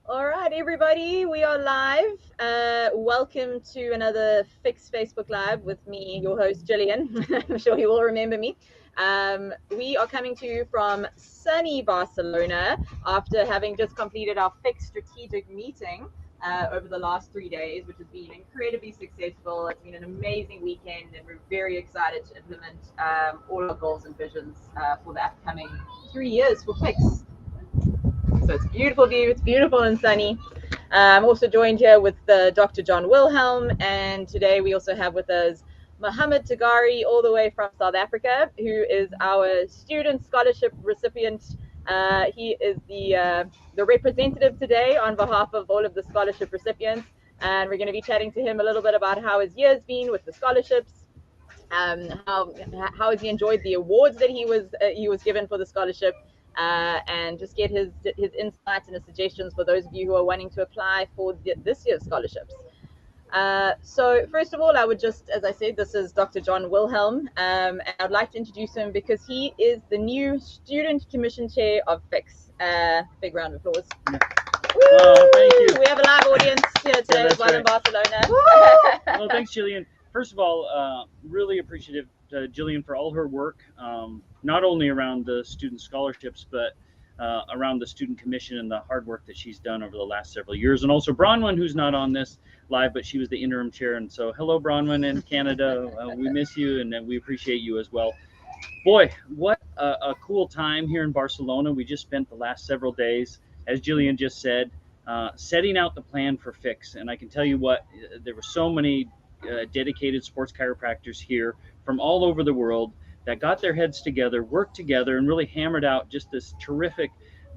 All right, everybody, we are live. Welcome to another FICS Facebook Live with me, your host, Gillian. I'm sure you all remember me. We are coming to you from sunny Barcelona after having just completed our FICS strategic meeting over the last 3 days, which has been incredibly successful. It's been an amazing weekend, and we're very excited to implement all our goals and visions for the upcoming 3 years for FICS. So it's a beautiful view, it's beautiful and sunny. I'm also joined here with Dr. John Wilhelm, and today we also have with us Mohammed Tagari, all the way from South Africa, who is our student scholarship recipient. He is the representative today on behalf of all of the scholarship recipients, and we're going to be chatting to him a little bit about how his year's been with the scholarships. How has he enjoyed the awards that he was given for the scholarship, and just get his insights and his suggestions for those of you who are wanting to apply for this year's scholarships. So first of all, I would just, as I said, this is Dr. John Wilhelm, and I'd like to introduce him because he is the new Student Commission Chair of FICS. Big round of applause. Oh, thank you. We have a live audience here today as well in Barcelona. Well, thanks, Gillian. First of all, really appreciative to Gillian for all her work, not only around the student scholarships, but around the Student Commission and the hard work that she's done over the last several years. And also Bronwyn, who's not on this live, but she was the interim chair. And so hello, Bronwyn in Canada. We miss you, and we appreciate you as well. Boy, what a cool time here in Barcelona. We just spent the last several days, as Gillian just said, setting out the plan for FICS. And I can tell you what, there were so many dedicated sports chiropractors here from all over the world that got their heads together, worked together, and really hammered out just this terrific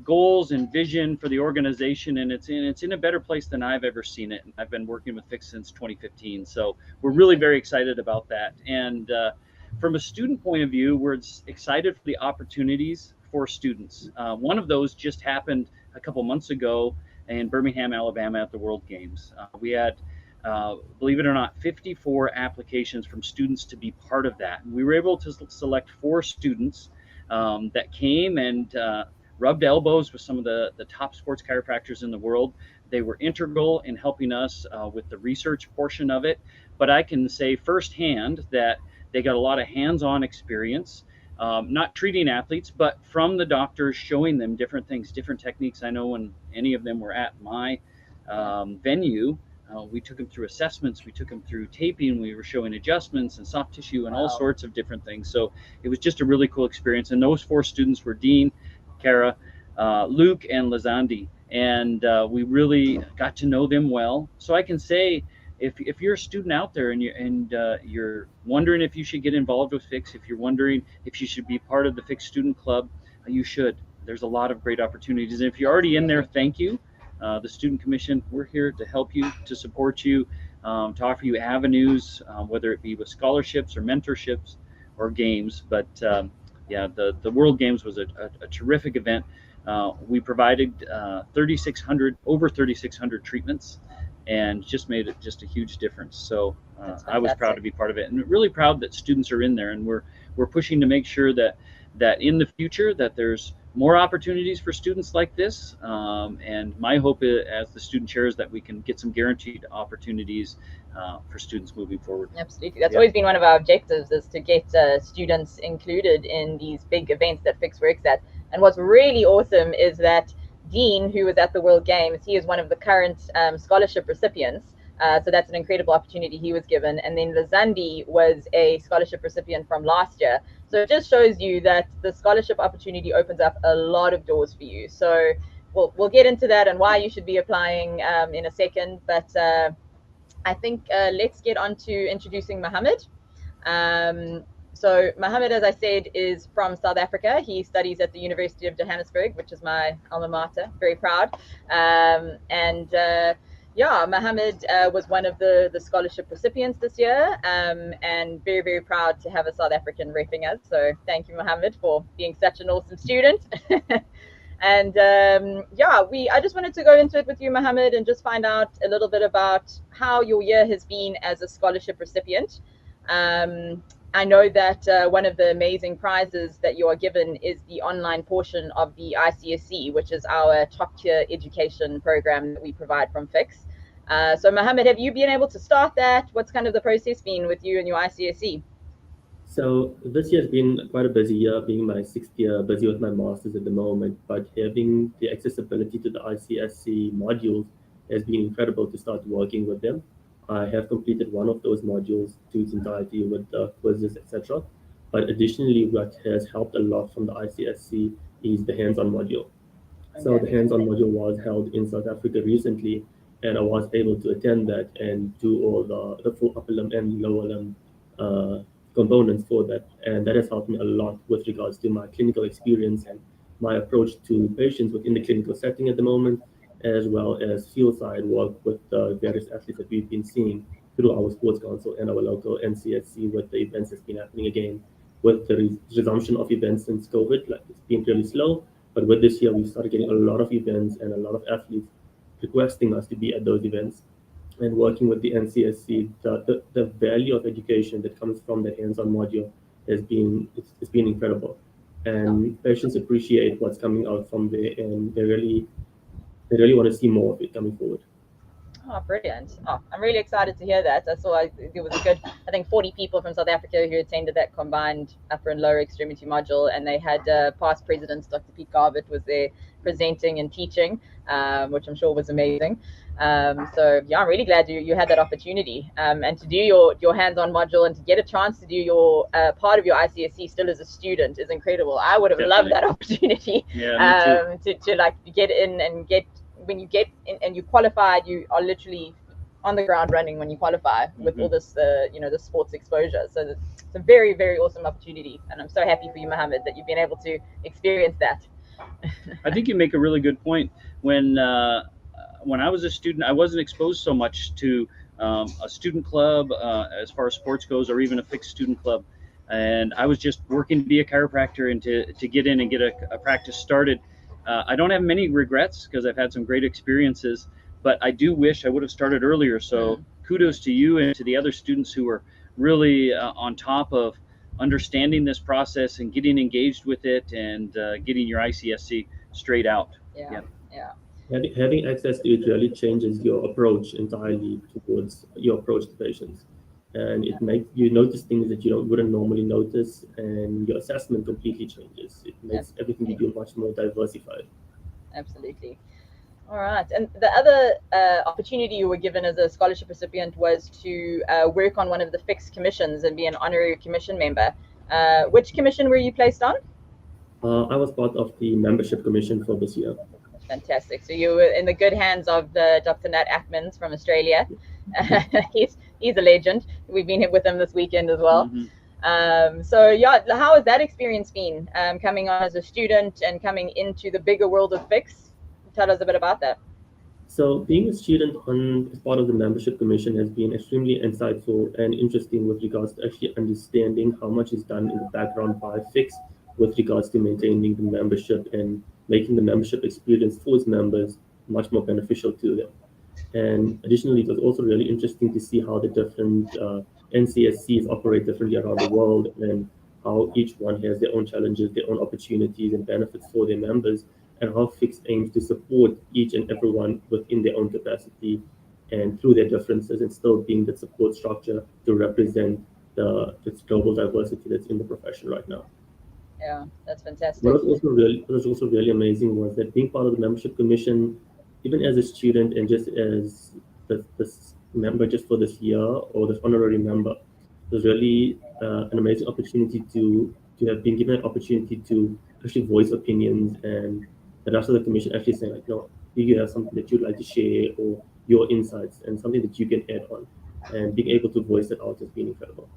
goals and vision for the organization. And it's in a better place than I've ever seen it. And I've been working with FICS since 2015. So we're really very excited about that. And from a student point of view, we're excited for the opportunities for students. One of those just happened a couple months ago in Birmingham, Alabama at the World Games. We had, believe it or not, 54 applications from students to be part of that. And we were able to select 4 students that came and rubbed elbows with some of the top sports chiropractors in the world. They were integral in helping us with the research portion of it. But I can say firsthand that they got a lot of hands-on experience, not treating athletes, but from the doctors showing them different things, different techniques. I know when any of them were at my venue, we took them through assessments, we took them through taping, we were showing adjustments and soft tissue and all sorts of different things. So it was just a really cool experience. And those 4 students were Dean, Kara, Luke, and Lazandi. And we really got to know them well. So I can say, if you're a student out there and you're wondering if you should get involved with FICS, if you're wondering if you should be part of the FICS Student Club, you should. There's a lot of great opportunities. And if you're already in there, thank you. The Student Commission, we're here to help you, to support you, to offer you avenues, whether it be with scholarships or mentorships or games. But yeah, the World Games was a terrific event. We provided over 3,600 treatments, and just made it just a huge difference. So I was proud to be part of it, and really proud that students are in there, and we're pushing to make sure that in the future that there's more opportunities for students like this. And my hope as the student chair is that we can get some guaranteed opportunities for students moving forward. Absolutely. That's always been one of our objectives, is to get students included in these big events that FICS works at. And what's really awesome is that Dean, who was at the World Games, he is one of the current scholarship recipients. So that's an incredible opportunity he was given. And then Lazandi was a scholarship recipient from last year. So it just shows you that the scholarship opportunity opens up a lot of doors for you. So we'll get into that and why you should be applying in a second. But I think let's get on to introducing Mohammed. So Mohammed, as I said, is from South Africa. He studies at the University of Johannesburg, which is my alma mater. Very proud. Yeah, Mohammed was one of the scholarship recipients this year, and very, very proud to have a South African repping us. So thank you, Mohammed, for being such an awesome student. And yeah, I just wanted to go into it with you, Mohammed, and just find out a little bit about how your year has been as a scholarship recipient. I know that one of the amazing prizes that you are given is the online portion of the ICSC, which is our top tier education program that we provide from FICS. So Mohammed, have you been able to start that? What's kind of the process been with you and your ICSC? So this year has been quite a busy year, being my sixth year, busy with my masters at the moment. But having the accessibility to the ICSC modules has been incredible to start working with them. I have completed one of those modules to its entirety with the quizzes, etc. But additionally, what has helped a lot from the ICSC is the hands-on module. So the hands-on module was held in South Africa recently, and I was able to attend that and do all the full upper limb and lower limb uh, components for that. And that has helped me a lot with regards to my clinical experience and my approach to patients within the clinical setting at the moment, as well as field side work with the various athletes that we've been seeing through our sports council and our local NCSC with the events that's been happening again with the resumption of events since COVID. Like, it's been really slow, but with this year, we started getting a lot of events and a lot of athletes requesting us to be at those events. And working with the NCSC, the value of education that comes from the hands-on module it's been incredible. And patients appreciate what's coming out from there, and they really want to see more of it coming forward. Oh, brilliant. Oh, I'm really excited to hear that. I saw there was a good, I think, 40 people from South Africa who attended that combined upper and lower extremity module. And they had past presidents, Dr. Pete Garbutt was there presenting and teaching, which I'm sure was amazing. So yeah, I'm really glad you had that opportunity. And to do your hands-on module and to get a chance to do your part of your ICSC still as a student is incredible. I would have loved that opportunity. Yeah, me too. To like get in and get, when you get in and you qualified, you are literally on the ground running when you qualify with all this, the sports exposure. So it's a very, very awesome opportunity. And I'm so happy for you, Mohammed, that you've been able to experience that. I think you make a really good point. When I was a student, I wasn't exposed so much to a student club as far as sports goes, or even a FICS student club. And I was just working to be a chiropractor and to get in and get a practice started. I don't have many regrets because I've had some great experiences, but I do wish I would have started earlier. So kudos to you and to the other students who are really on top of understanding this process and getting engaged with it and getting your ICSC straight out. Yeah. Having access to it really changes your approach entirely towards your approach to patients. And it makes you notice things that you wouldn't normally notice, and your assessment completely changes. It makes everything you do much more diversified. Absolutely. All right. And the other opportunity you were given as a scholarship recipient was to work on one of the FICS commissions and be an honorary commission member. Which commission were you placed on? I was part of the membership commission for this year. Fantastic. So you were in the good hands of Dr. Nat Ackmans from Australia. He's a legend. We've been with him this weekend as well. So yeah, how has that experience been, coming on as a student and coming into the bigger world of FICS? Tell us a bit about that. So being a student as part of the membership commission has been extremely insightful and interesting with regards to actually understanding how much is done in the background by FICS with regards to maintaining the membership and making the membership experience for its members much more beneficial to them. And additionally, it was also really interesting to see how the different NCSCs operate differently around the world, and how each one has their own challenges, their own opportunities and benefits for their members, and how FICS aims to support each and everyone within their own capacity and through their differences, and still being the support structure to represent this global diversity that's in the profession right now. Yeah, that's fantastic. What was also really amazing was that being part of the membership commission, even as a student and just as this member just for this year, or this honorary member, was really an amazing opportunity to have been given an opportunity to actually voice opinions, and the rest of the commission actually saying like, no, do you have something that you'd like to share, or your insights and something that you can add on, and being able to voice it out has been incredible.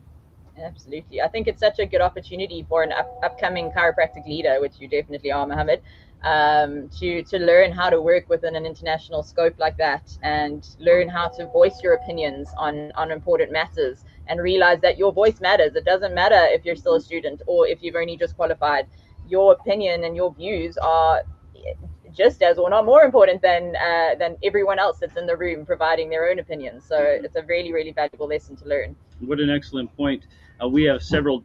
Absolutely. I think it's such a good opportunity for an upcoming chiropractic leader, which you definitely are, Mohammed, to learn how to work within an international scope like that, and learn how to voice your opinions on important matters, and realize that your voice matters. It doesn't matter if you're still a student or if you've only just qualified. Your opinion and your views are just as, or not more important than everyone else that's in the room providing their own opinions. So it's a really, really valuable lesson to learn. What an excellent point. we have several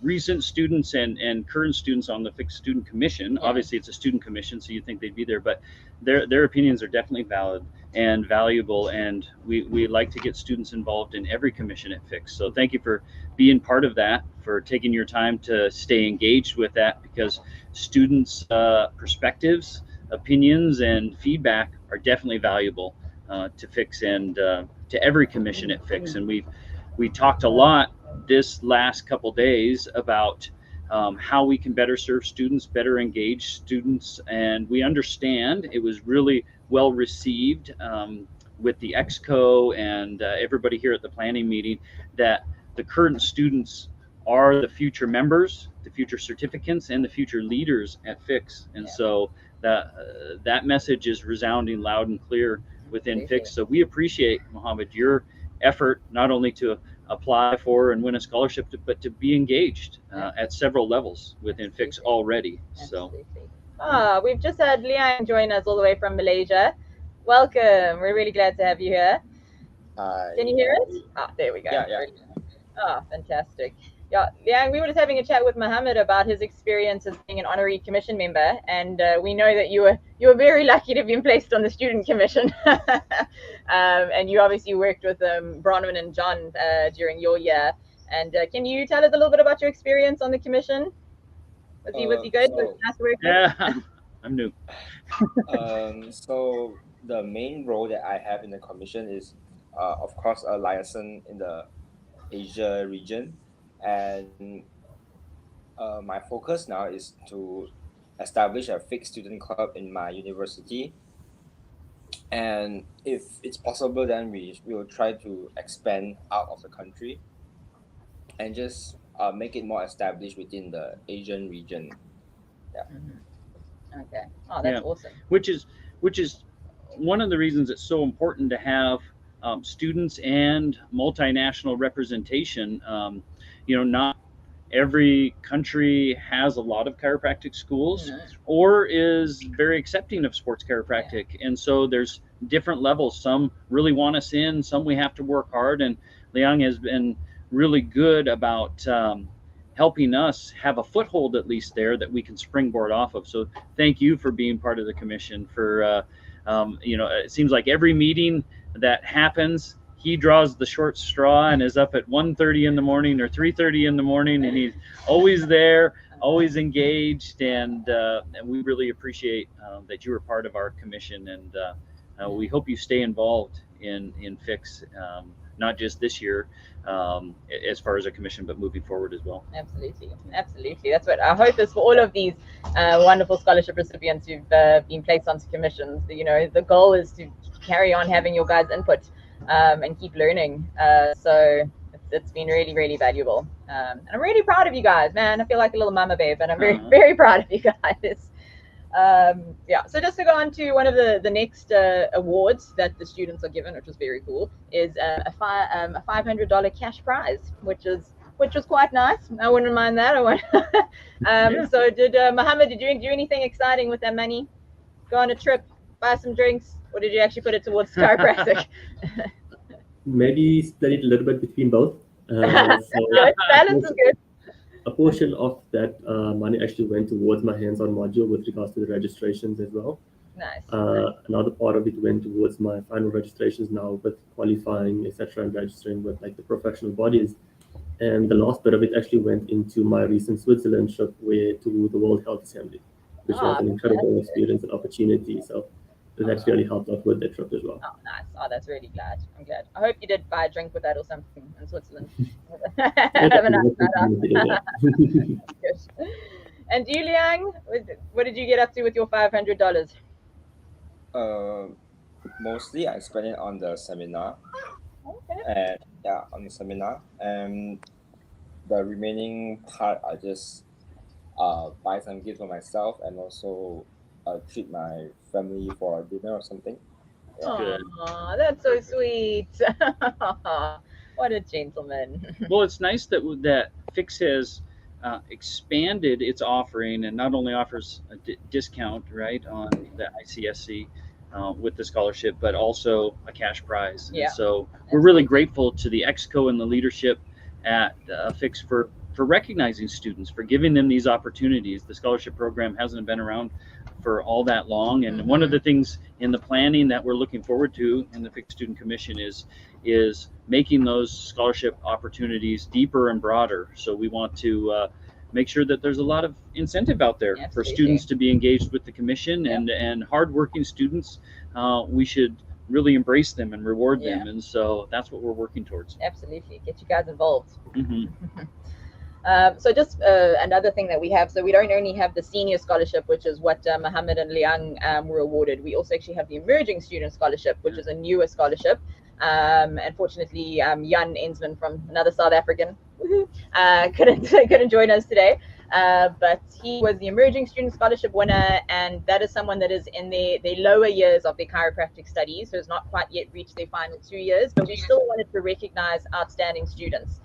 recent students and current students on the FICS Student Commission. Yeah. Obviously, it's a student commission, so you'd think they'd be there, but their opinions are definitely valid and valuable, and we like to get students involved in every commission at FICS. So thank you for being part of that, for taking your time to stay engaged with that, because students' perspectives, opinions, and feedback are definitely valuable to FICS and to every commission at FICS. And we talked a lot this last couple days about how we can better serve students, better engage students, and we understand it was really well received with the EXCO and everybody here at the planning meeting, that the current students are the future members, the future certificates, and the future leaders at FICS. And so that message is resounding loud and clear within FICS. So we appreciate, Mohammed, your effort not only to apply for and win a scholarship, but to be engaged at several levels within FICS already. Absolutely. We've just had Liang join us all the way from Malaysia. Welcome. We're really glad to have you here. Can you hear us? There we go. Yeah. Fantastic. Yeah, Liang, we were just having a chat with Mohammed about his experience as being an honorary commission member, and we know that you were very lucky to have been placed on the student commission. And you obviously worked with Bronwyn and John during your year. And can you tell us a little bit about your experience on the commission? Was he good? Was it nice to work with? Yeah, I'm new. So the main role that I have in the commission is, of course, a liaison in the Asia region. And my focus now is to establish a FICS student club in my university. And if it's possible, then we will try to expand out of the country and just make it more established within the Asian region. Yeah. Okay. Oh, that's awesome. Which is one of the reasons it's so important to have students and multinational representation. Not every country has a lot of chiropractic schools or is very accepting of sports chiropractic. And so there's different levels. Some really want us in, some we have to work hard. And Liang has been really good about helping us have a foothold at least there that we can springboard off of. So thank you for being part of the commission. For it seems like every meeting that happens, he draws the short straw and is up at 1:30 in the morning or 3:30 in the morning, and he's always there, always engaged, and we really appreciate that you were part of our commission, and we hope you stay involved in FICS, not just this year as far as a commission, but moving forward as well. Absolutely. That's what our hope is for all of these wonderful scholarship recipients who've been placed onto commissions. The goal is to carry on having your guys' input and keep learning. So it's been really, really valuable. And I'm really proud of you guys, man. I feel like a little mama babe, but I'm very, very proud of you guys. So just to go on to one of the next awards that the students are given, which was very cool, is a $500 cash prize, which was quite nice. I wouldn't mind that. So did Mohammed, did you do anything exciting with that money? Go on a trip, buy some drinks, or did you actually put it towards chiropractic? Maybe split it a little bit between both. Balance is good. A portion of that money actually went towards my hands-on module with regards to the registrations as well. Nice. Another part of it went towards my final registrations now with qualifying, etc., and registering with like the professional bodies. And the last bit of it actually went into my recent Switzerland trip to the World Health Assembly, which was an incredible experience and opportunity. So that's really helped out with that trip as well. Oh, nice. Oh, that's really glad. I'm glad. I hope you did buy a drink with that or something in Switzerland. Have a nice night out. Good. And you, Liang, what did you get up to with your $500? Mostly I spent it on the seminar. Okay. On the seminar. And the remaining part, I just buy some gifts for myself and also treat my family for a dinner or something. Aww, that's so sweet. What a gentleman. Well, it's nice that FICS has expanded its offering and not only offers a discount, right, on the ICSC with the scholarship, but also a cash prize. Yeah. And so we're really grateful to the EXCO and the leadership at FICS for recognizing students, for giving them these opportunities. The scholarship program hasn't been around for all that long, and one of the things in the planning that we're looking forward to in the FICS Student Commission is making those scholarship opportunities deeper and broader. So we want to make sure that there's a lot of incentive out there for students to be engaged with the commission, and hardworking students. We should really embrace them and reward them, and so that's what we're working towards. Absolutely, get you guys involved. Mm-hmm. So just another thing that we have, so we don't only have the senior scholarship, which is what Mohammed and Liang were awarded. We also actually have the emerging student scholarship, which is a newer scholarship. Unfortunately, Jan Ensman from another South African couldn't join us today. But he was the emerging student scholarship winner, and that is someone that is in the lower years of their chiropractic studies, so has not quite yet reached their final 2 years, but we still wanted to recognize outstanding students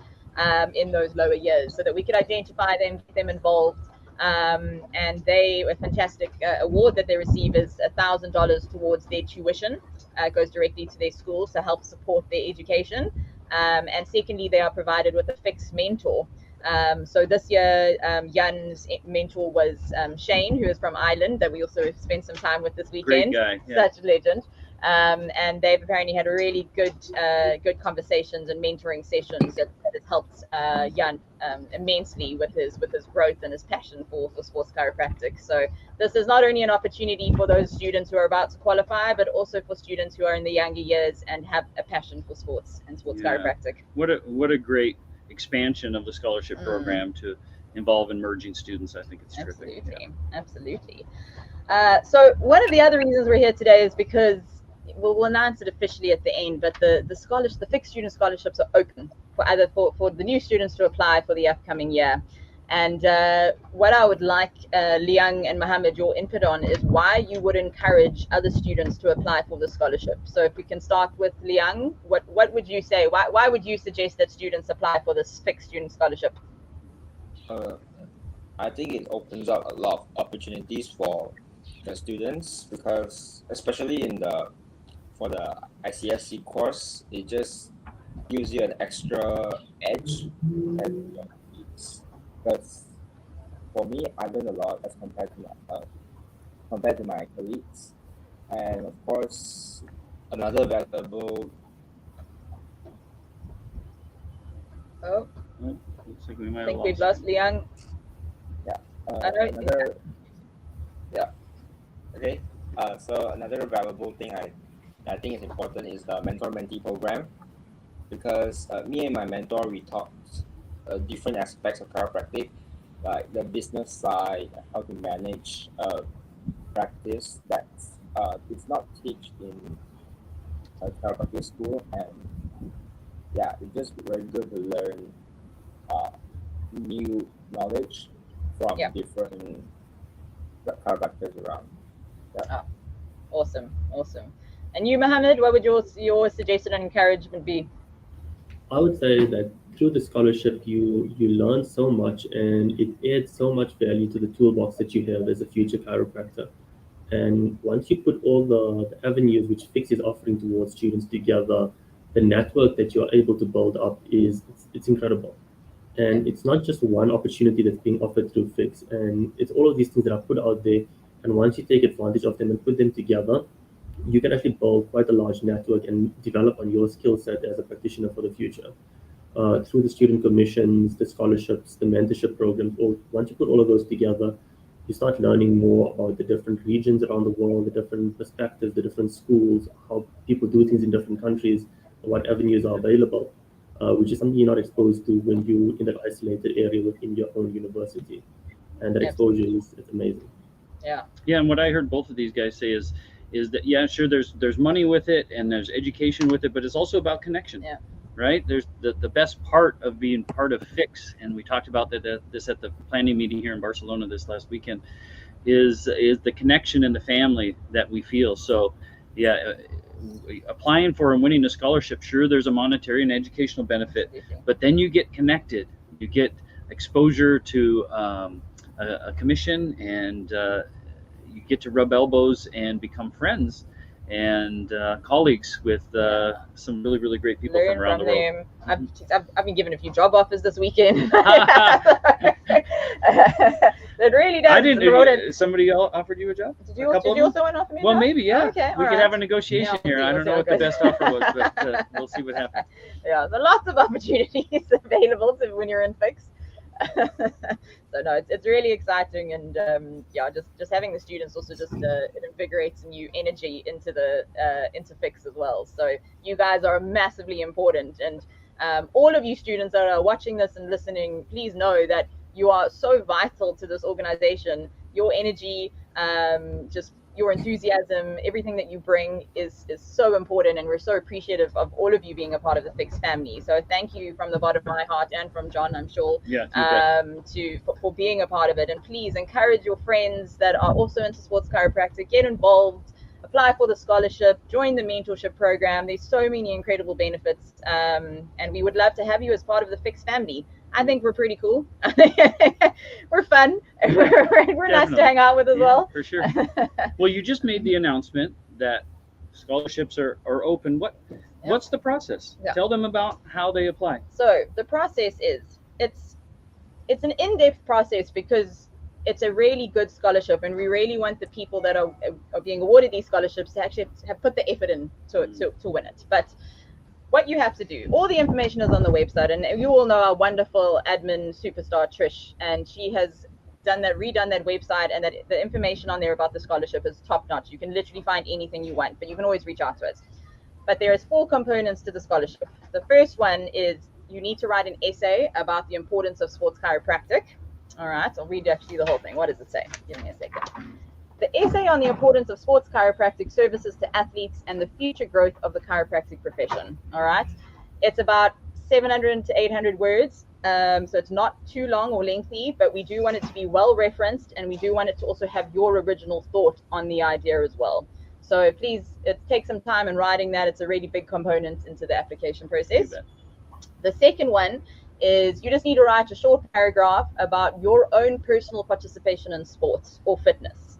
in those lower years so that we could identify them, get them involved. And a fantastic award that they receive is $1,000 towards their tuition. Goes directly to their schools to help support their education. And secondly, they are provided with a FICS mentor. So this year, Jan's mentor was Shane, who is from Ireland, that we also spent some time with this weekend. Great guy, Such a legend. And they've apparently had really good conversations and mentoring sessions that has helped Jan immensely with his growth and his passion for sports chiropractic. So this is not only an opportunity for those students who are about to qualify, but also for students who are in the younger years and have a passion for sports and sports chiropractic. What a great expansion of the scholarship program to involve emerging students. I think it's terrific. Absolutely. So one of the other reasons we're here today is because we'll announce it officially at the end, but the FICS Student Scholarships are open for the new students to apply for the upcoming year. And what I would like Liang and Mohammed, your input on is why you would encourage other students to apply for the scholarship. So if we can start with Liang, what would you say? Why would you suggest that students apply for this FICS Student Scholarship? I think it opens up a lot of opportunities for the students, because especially for the ICSC course, it just gives you an extra edge. Because for me, I learned a lot as compared to my colleagues, and of course, another valuable. Looks like we might I think we've lost Liang. Okay. So another valuable thing I think is important is the mentor-mentee program, because me and my mentor, we talked different aspects of chiropractic, like the business side, how to manage practice that it's not taught in a chiropractic school, and it's just very good to learn new knowledge from different chiropractors around. Awesome. And you, Mohammed, what would your suggestion and encouragement be? I would say that through the scholarship, you learn so much, and it adds so much value to the toolbox that you have as a future chiropractor. And once you put all the avenues which FICS is offering towards students together, the network that you're able to build up it's incredible. And it's not just one opportunity that's being offered through FICS, and it's all of these things that are put out there. And once you take advantage of them and put them together, you can actually build quite a large network and develop on your skill set as a practitioner for the future. Through the student commissions, the scholarships, the mentorship programs, once you put all of those together, you start learning more about the different regions around the world, the different perspectives, the different schools, how people do things in different countries, what avenues are available, which is something you're not exposed to when you're in that isolated area within your own university. And that exposure is amazing. Yeah, and what I heard both of these guys say is that sure, there's money with it and there's education with it, but it's also about connection. Right? There's the best part of being part of FICS, and we talked about this at the planning meeting here in Barcelona this last weekend, is the connection and the family that we feel. So applying for and winning a scholarship, sure, there's a monetary and educational benefit, but then you get connected, you get exposure to a commission, and you get to rub elbows and become friends. and colleagues with some really, really great people Learn from around the world. I've been given a few job offers this weekend. It really does. I didn't. Somebody else offered you a job? Did you also want to offer me a Well, job? maybe, yeah. Okay, we could right. have a negotiation here. I don't know what the best offer was, but we'll see what happens. Yeah, there are lots of opportunities available when you're in FICS. So no, it's really exciting, and yeah, just having the students also just it invigorates new energy into FICS as well. So you guys are massively important, and all of you students that are watching this and listening, please know that you are so vital to this organization. Your energy, just your enthusiasm, everything that you bring is so important, and we're so appreciative of all of you being a part of the FICS family. So thank you from the bottom of my heart, and from John, I'm sure, for being a part of it. And please encourage your friends that are also into sports chiropractic, get involved, apply for the scholarship, join the mentorship program. There's so many incredible benefits, and we would love to have you as part of the FICS family. I think we're pretty cool. We're fun. We're nice to hang out with as well. For sure. Well, you just made the announcement that scholarships are open. What's the process? Yeah. Tell them about how they apply. So the process is it's an in-depth process, because it's a really good scholarship, and we really want the people that are being awarded these scholarships to actually have put the effort in to win it. But what you have to do, all the information is on the website, and you all know our wonderful admin superstar Trish, and she has redone that website, and that the information on there about the scholarship is top notch. You can literally find anything you want, but you can always reach out to us. But there is 4 components to the scholarship. The first one is you need to write an essay about the importance of sports chiropractic. All right, I'll read actually the whole thing. What does it say? Give me a second. The essay on the importance of sports chiropractic services to athletes and the future growth of the chiropractic profession. All right. It's about 700 to 800 words. So it's not too long or lengthy, but we do want it to be well referenced, and we do want it to also have your original thought on the idea as well. So please, it takes some time in writing that. It's a really big component into the application process. The second one is you just need to write a short paragraph about your own personal participation in sports or fitness.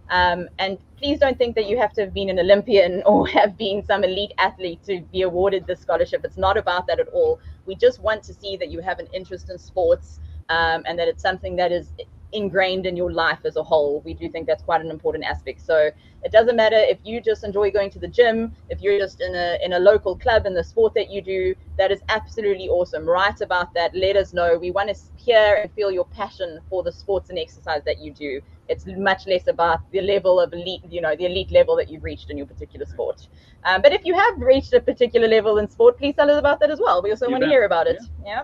And please don't think that you have to have been an Olympian or have been some elite athlete to be awarded this scholarship. It's not about that at all. We just want to see that you have an interest in sports, and that it's something that is ingrained in your life as a whole. We do think that's quite an important aspect. So it doesn't matter if you just enjoy going to the gym, if you're just in a local club in the sport that you do, that is absolutely awesome. Write about that. Let us know. We want to hear and feel your passion for the sports and exercise that you do. It's much less about the level of elite, the elite level that you've reached in your particular sport. But if you have reached a particular level in sport, please tell us about that as well. We also want to hear about it. Yeah.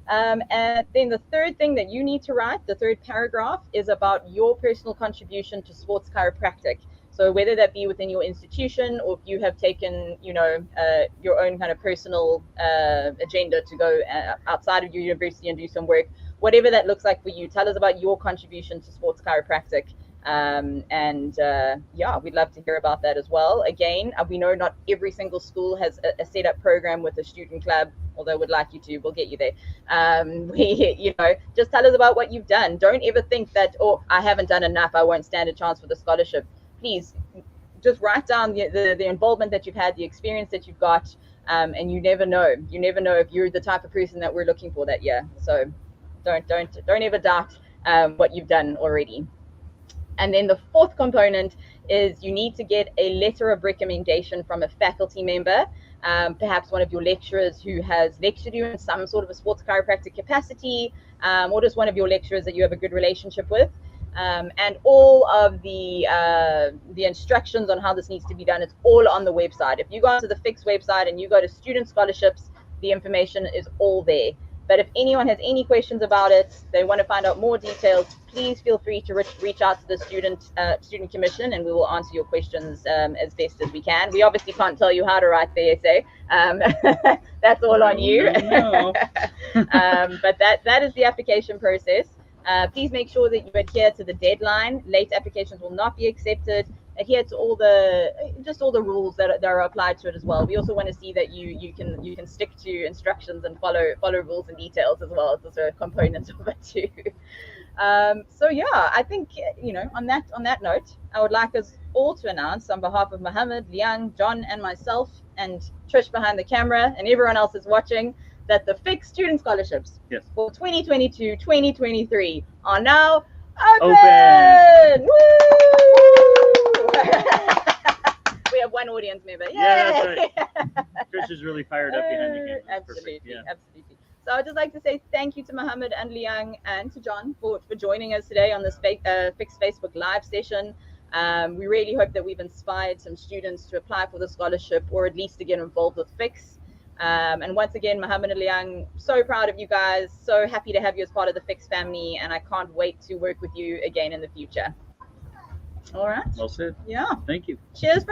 And then the third thing that you need to write, the third paragraph, is about your personal contribution to sports chiropractic. So whether that be within your institution, or if you have taken, your own kind of personal agenda to go outside of your university and do some work, whatever that looks like for you, tell us about your contribution to sports chiropractic. We'd love to hear about that as well. Again, we know not every single school has a set up program with a student club, although we'd like you to. We'll get you there. Just tell us about what you've done. Don't ever think that, I haven't done enough, I won't stand a chance for the scholarship. Please just write down the involvement that you've had, the experience that you've got, and you never know if you're the type of person that we're looking for that year. So don't ever doubt what you've done already. And then the fourth component is you need to get a letter of recommendation from a faculty member, perhaps one of your lecturers who has lectured you in some sort of a sports chiropractic capacity, or just one of your lecturers that you have a good relationship with. And all of the instructions on how this needs to be done, it's all on the website. If you go onto the FICS website and you go to student scholarships, the information is all there. But if anyone has any questions about it, they want to find out more details, please feel free to reach out to the student commission, and we will answer your questions as best as we can. We obviously can't tell you how to write the essay. That's all on you. No. But that is the application process. Please make sure that you adhere to the deadline. Late applications will not be accepted. Adhere to all the rules that are applied to it as well. We also want to see that you can stick to instructions and follow rules and details as well. It's also a component of it too. So yeah, I think, on that note, I would like us all to announce on behalf of Mohammed, Liang, John, and myself, and Trish behind the camera, and everyone else is watching, that the FICS Student Scholarships for 2022-2023 are now open! Woo! We have one audience member. Yay! Yeah, that's right. Trish is really fired up behind the camera. Absolutely, absolutely. So I'd just like to say thank you to Mohammed and Liang and to John for joining us today on this FICS Facebook Live session. We really hope that we've inspired some students to apply for the scholarship, or at least to get involved with FICS. And once again, Mohammed and Liang, so proud of you guys, so happy to have you as part of the FICS family, and I can't wait to work with you again in the future. All right. Well said. Yeah. Thank you. Cheers.